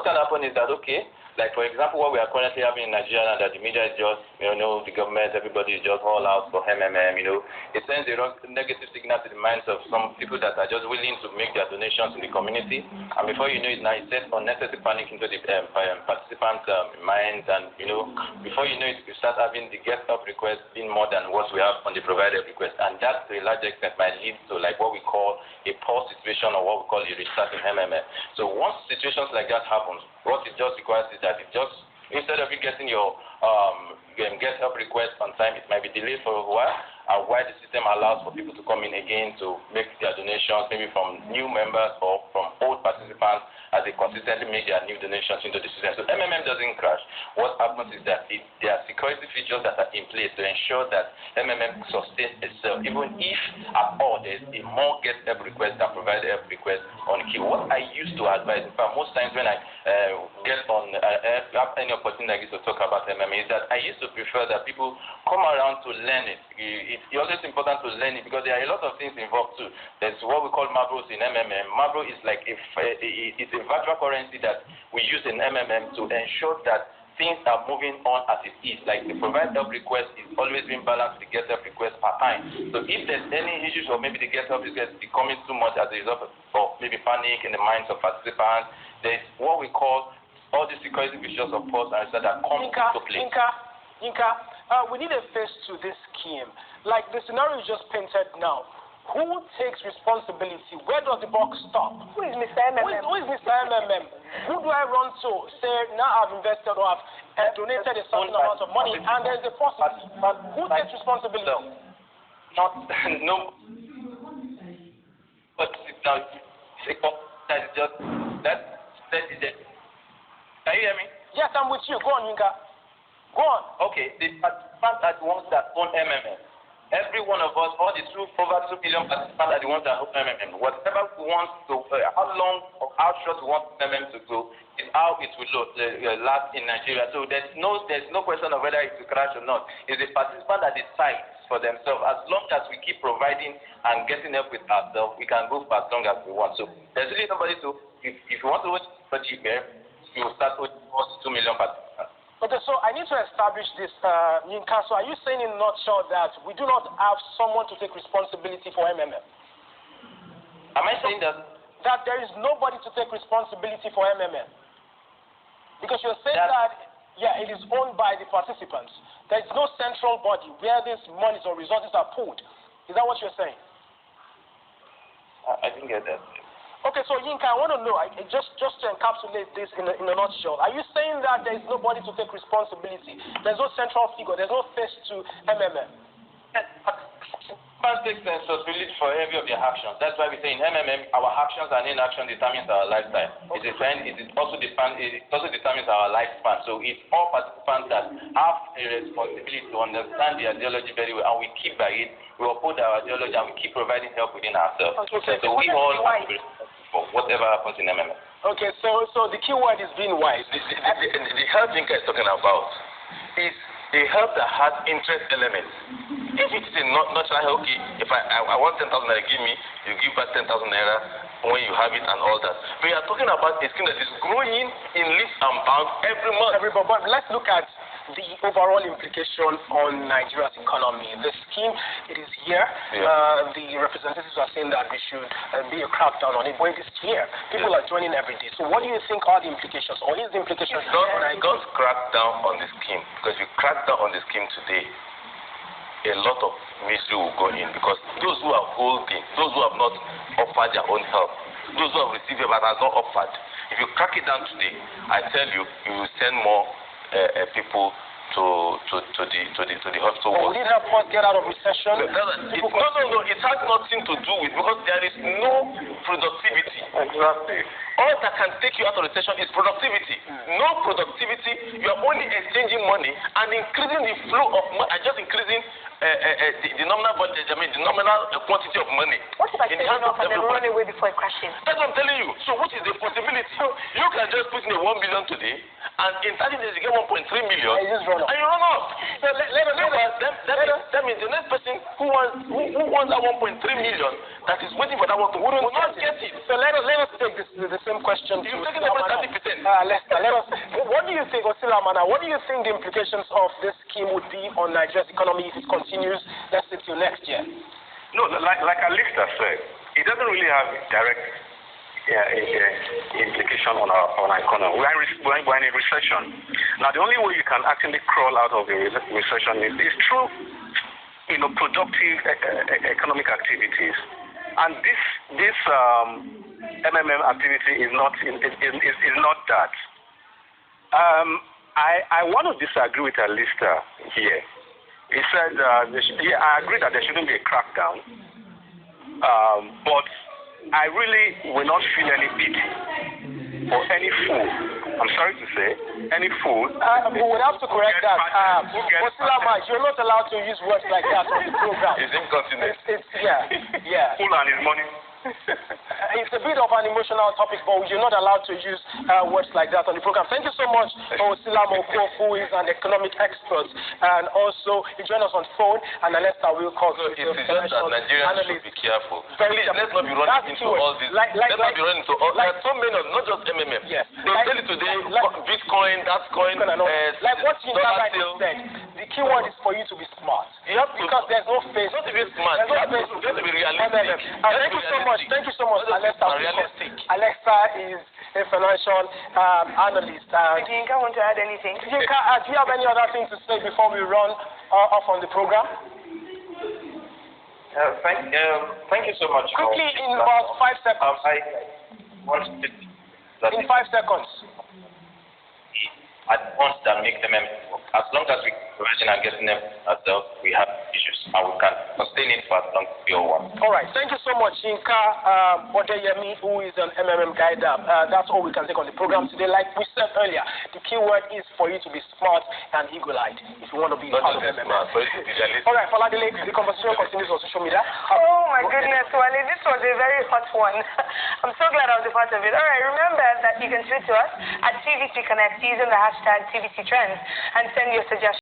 can happen is that, okay, like for example, what we are currently having in Nigeria now, that the media is just, the government, everybody is just all out for MMM, it sends a negative signal to the minds of some people that are just willing to make their donations in the community. And before you know it now, it sets unnecessary panic into the participants' minds. And, before you know it, you start having the get up request being more than what we have on the provided request. And that, to a large extent, might lead to like what we call a pause situation, or what we call a restart in MMM. So once situations like that happens, what it just requires is that it just, instead of you getting your get help request on time, it might be delayed for a while, while the system allows for people to come in again to make their donations, maybe from new members or from old participants, as they consistently make their new donations into the system. So MMM doesn't crash. What happens is that there are security features that are in place to ensure that MMM sustains itself, even if at all there is a more get help request than provided help request on queue. What I used to advise, in fact, most times when I have any opportunity like this to talk about MMM, is that I used to prefer that people come around to learn it. It's always important to learn it because there are a lot of things involved too. There's what we call Mabros in MMM. Mabro is like it's a virtual currency that we use in MMM to ensure that things are moving on as it is. Like the provide help request is always being balanced with the get help request per time. So if there's any issues, or maybe the get help request becoming too much as a result of maybe panic in the minds of participants, there's what we call all the security features of pause and that come into play. Yinka, we need a face to this scheme. Like the scenario you just painted now, who takes responsibility? Where does the buck stop? Who is Mr. MMM? Who is Mr. MMM? Who do I run to? Say, now I've invested or I've donated a certain amount of money, and there's a possibility. Who takes responsibility? No. But now, that is just, that is it. Can you hear me? Yes, I'm with you. Go on, Yinka. Go on. Okay, the participants are the ones that own MMM. Every one of us, all the over 2 billion participants are the ones that own MMM. Whatever we want to, how long or how short we want MMM to go is how it will last in Nigeria. So there's no question of whether it will crash or not. It's the participant that decides for themselves. As long as we keep providing and getting help with ourselves, we can go for as long as we want. So there's really nobody to, if you want to watch you will start with 2 million participants. Okay, so I need to establish this, Yinka. So are you saying in a nutshell that we do not have someone to take responsibility for MMM? Am I saying that? That there is nobody to take responsibility for MMM? Because you're saying that, yeah, it is owned by the participants. There is no central body where these monies or resources are pooled. Is that what you're saying? I didn't get that. Okay, so Yinka, I want to know, just to encapsulate this in a nutshell, are you saying that there is nobody to take responsibility? There's no central figure, there's no face to MMM? Participants take responsibility for every of their actions. That's why we say in MMM, our actions and inaction determines our lifestyle. Okay. It also determines our lifespan. So it's all participants that have a responsibility to understand the ideology very well, and we keep by it. We uphold our ideology, and we keep providing help within ourselves. Okay, so we all have to be for whatever happens in MMM. Okay, so the key word is being wise. The help Yinka is talking about is a help that has interest elements. If it is a natural, okay, if I want 10,000 naira, give me, you give back 10,000 naira when you have it and all that. But you are talking about a scheme that is growing in leaps and bounds every month. But let's look at the overall implication on Nigeria's economy. The scheme, it is here. Yeah. The representatives are saying that we should be a crackdown on it, but it is here. People are joining every day. So what do you think are the implications, or is the implications? Don't crack down on the scheme, because if you crack down on the scheme today, a lot of misery will go in, because those who are holding, those who have not offered their own help, those who have received it but has not offered, if you crack it down today, I tell you, you will send more people to the hospital. Would it help us get out of recession? No. It has nothing to do with, because there is no productivity. Exactly. All that can take you out of recession is productivity. No productivity. You are only exchanging money and increasing the flow of money, and just increasing the nominal budget. I mean, the nominal quantity of money. What if I say enough and then run away before it crashes? That's what I'm telling you. So, what is the possibility? You can just put in a 1 billion today, and in 30 days you get 1.3 million, and you run off. So that means the next person who wants that 1.3 million that is waiting for that one will not get it. So let us take the same question to You're taking about 30%. Lester, what do you think, Osilamana, what do you think the implications of this scheme would be on Nigeria's economy if it continues, let's say, till next year? No, like Alistair said, it doesn't really have direct implication on our economy. We're in a recession. Now, the only way you can actually crawl out of a recession is through, productive economic activities. And this MMM activity is not that. I want to disagree with Alistair here. He said, I agree that there shouldn't be a crackdown, but I really will not feel any pity for any fool. I'm sorry to say, any fool. We would have to correct that. Osilama, you're not allowed to use words like that on the program. It's incontinent. Yeah. Fool and his money. It's a bit of an emotional topic, but you're not allowed to use words like that on the program. Thank you so much, Osilama Okof, who is an economic expert, and also he joined us on phone, and Alesta will call. It is just that Nigerians should be careful. Please, let's not be running into all this. Let's not be running into all. There are so many, not just MMM. Yes. They tell you today, Bitcoin, that's coin. Like what Yinka rightly said, the key word is for you to be smart. Because there's no face. Not to be smart. You have to be realistic. Thank you so much. Thank you so much, Alexa. Alexa is a financial analyst. Did Yinka want to add anything? Yinka, do you have any other thing to say before we run off on the program? Thank you so much. Quickly, in about 5 seconds. In 5 seconds. At once that make them, as long as we providing and getting them ourselves, we have issues and we can sustain it for as long as we all want. All right, thank you so much, Yinka Odeyemi, who is an MMM guide. That's all we can take on the program today. Like we said earlier, the key word is for you to be smart and eagle-eyed if you want to be part of MMM. All right, Faladele, the conversation continues on social media. Oh my goodness, Wale, this was a very hot one. I'm so glad I was a part of it. All right, remember that you can tweet to us at TVC Connect using the hashtag TVC Trends and send your suggestions.